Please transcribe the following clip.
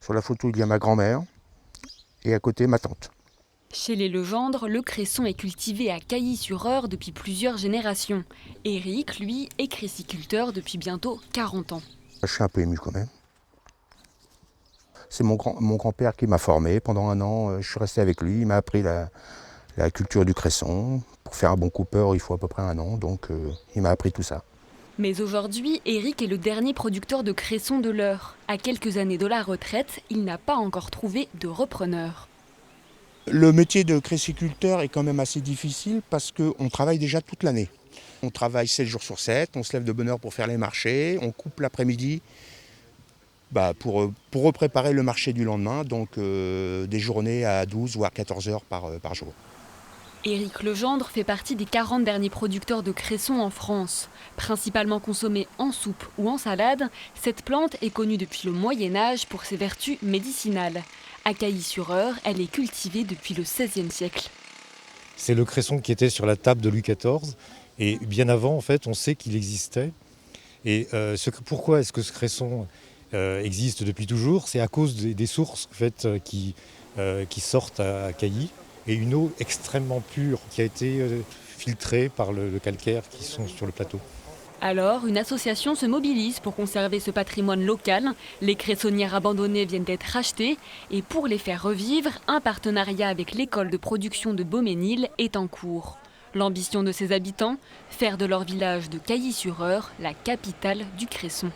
Sur la photo, il y a ma grand-mère et à côté, ma tante. Chez les Legendre, le cresson est cultivé à Cailly-sur-Eure depuis plusieurs générations. Éric, lui, est cressiculteur depuis bientôt 40 ans. Je suis un peu ému quand même. C'est mon grand-père qui m'a formé. Pendant un an, je suis resté avec lui. Il m'a appris la culture du cresson. Pour faire un bon coupeur, il faut à peu près un an. Donc, il m'a appris tout ça. Mais aujourd'hui, Éric est le dernier producteur de cresson de l'Eure. À quelques années de la retraite, il n'a pas encore trouvé de repreneur. Le métier de cressiculteur est quand même assez difficile parce qu'on travaille déjà toute l'année. On travaille 7 jours sur 7, on se lève de bonne heure pour faire les marchés, on coupe l'après-midi pour préparer le marché du lendemain, donc des journées à 12 voire 14 heures par jour. Éric Legendre fait partie des 40 derniers producteurs de cresson en France. Principalement consommée en soupe ou en salade, cette plante est connue depuis le Moyen-Âge pour ses vertus médicinales. À Cailly-sur-Eure, elle est cultivée depuis le XVIe siècle. C'est le cresson qui était sur la table de Louis XIV. Et bien avant, en fait, on sait qu'il existait. Et pourquoi est-ce que ce cresson existe depuis toujours? C'est à cause des sources en fait, qui sortent à Cailly. Et une eau extrêmement pure qui a été filtrée par le calcaire qui sont sur le plateau. Alors, une association se mobilise pour conserver ce patrimoine local. Les cressonnières abandonnées viennent d'être rachetées. Et pour les faire revivre, un partenariat avec l'école de production de Beauménil est en cours. L'ambition de ses habitants, faire de leur village de Cailly-sur-Eure la capitale du cresson.